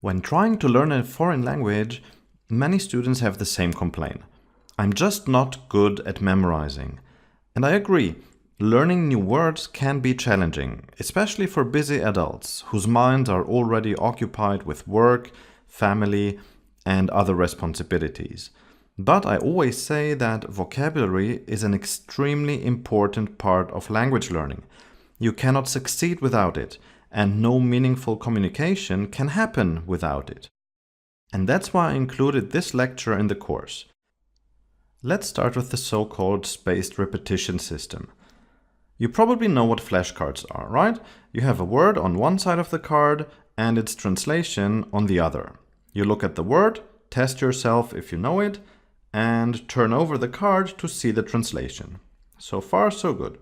When trying to learn a foreign language, many students have the same complaint. I'm just not good at memorizing. And I agree, learning new words can be challenging, especially for busy adults whose minds are already occupied with work, family, and other responsibilities. But I always say that vocabulary is an extremely important part of language learning. You cannot succeed without it, and no meaningful communication can happen without it. And that's why I included this lecture in the course. Let's start with the so-called spaced repetition system. You probably know what flashcards are, right? You have a word on one side of the card and its translation on the other. You look at the word, test yourself if you know it, and turn over the card to see the translation. So far, so good.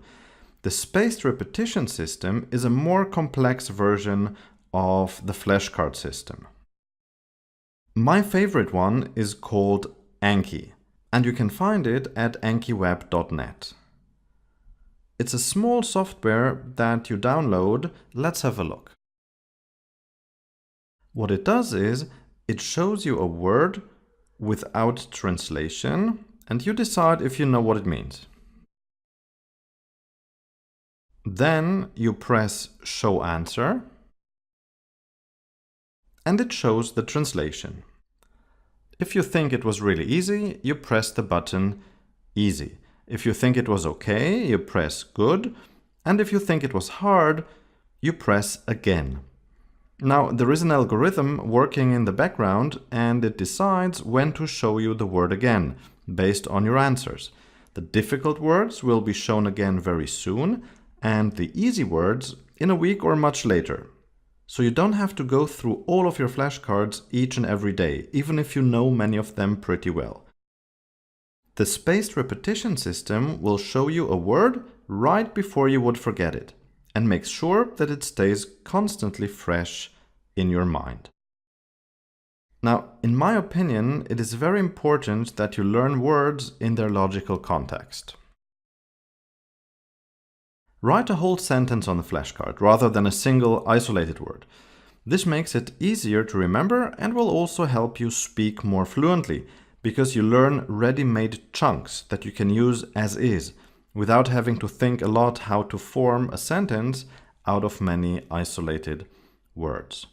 The spaced repetition system is a more complex version of the flashcard system. My favorite one is called Anki, and you can find it at ankiweb.net. It's a small software that you download. Let's have a look. What it does is, it shows you a word without translation, and you decide if you know what it means. Then you press Show Answer, and it shows the translation. If you think it was really easy, you press the button Easy. If you think it was okay, you press Good, and if you think it was hard, you press Again. Now, there is an algorithm working in the background, and it decides when to show you the word again, based on your answers. The difficult words will be shown again very soon, and the easy words in a week or much later. So you don't have to go through all of your flashcards each and every day, even if you know many of them pretty well. The spaced repetition system will show you a word right before you would forget it, and makes sure that it stays constantly fresh in your mind. Now, in my opinion, it is very important that you learn words in their logical context. Write a whole sentence on the flashcard rather than a single isolated word. This makes it easier to remember and will also help you speak more fluently, because you learn ready-made chunks that you can use as is, without having to think a lot how to form a sentence out of many isolated words.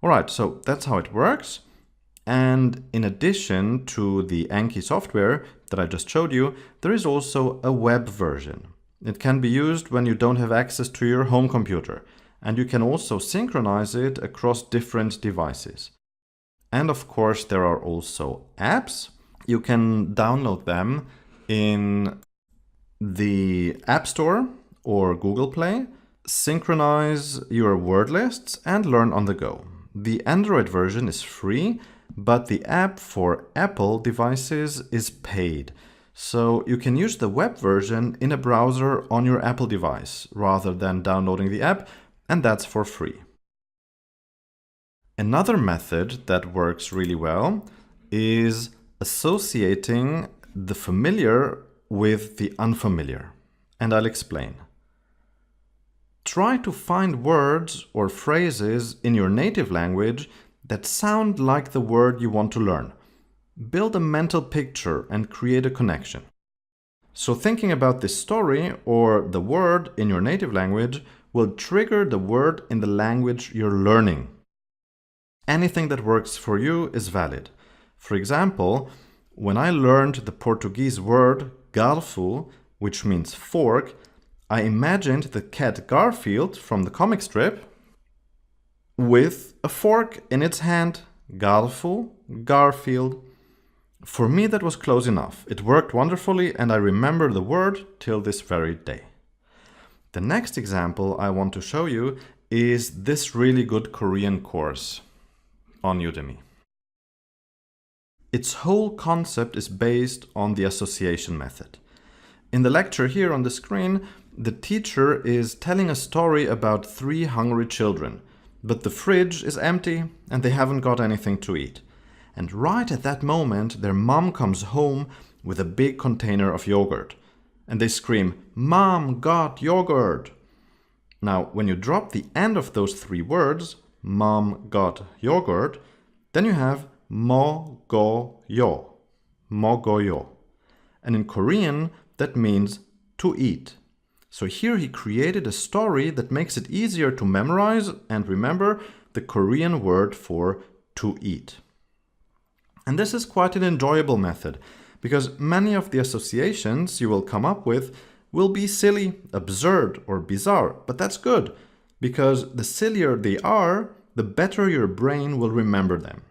Alright, so that's how it works. And in addition to the Anki software that I just showed you, there is also a web version. It can be used when you don't have access to your home computer, and you can also synchronize it across different devices. And of course, there are also apps. You can download them in the App Store or Google Play, synchronize your word lists, and learn on the go. The Android version is free, but the app for Apple devices is paid. So you can use the web version in a browser on your Apple device rather than downloading the app, and that's for free. Another method that works really well is associating the familiar with the unfamiliar, and I'll explain. Try to find words or phrases in your native language that sound like the word you want to learn. Build a mental picture and create a connection. So thinking about this story or the word in your native language will trigger the word in the language you're learning. Anything that works for you is valid. For example, when I learned the Portuguese word garfo, which means fork, I imagined the cat Garfield from the comic strip with a fork in its hand. Garfo, Garfield. For me, that was close enough. It worked wonderfully, and I remember the word till this very day. The next example I want to show you is this really good Korean course on Udemy. Its whole concept is based on the association method. In the lecture here on the screen, the teacher is telling a story about 3 hungry children, but the fridge is empty and they haven't got anything to eat. And right at that moment, their mom comes home with a big container of yogurt. And they scream, "Mom got yogurt!" Now, when you drop the end of those 3 words, mom got yogurt, then you have 먹어요. 먹어요. And in Korean, that means to eat. So here he created a story that makes it easier to memorize and remember the Korean word for to eat. And this is quite an enjoyable method because many of the associations you will come up with will be silly, absurd, or bizarre. But that's good because the sillier they are, the better your brain will remember them.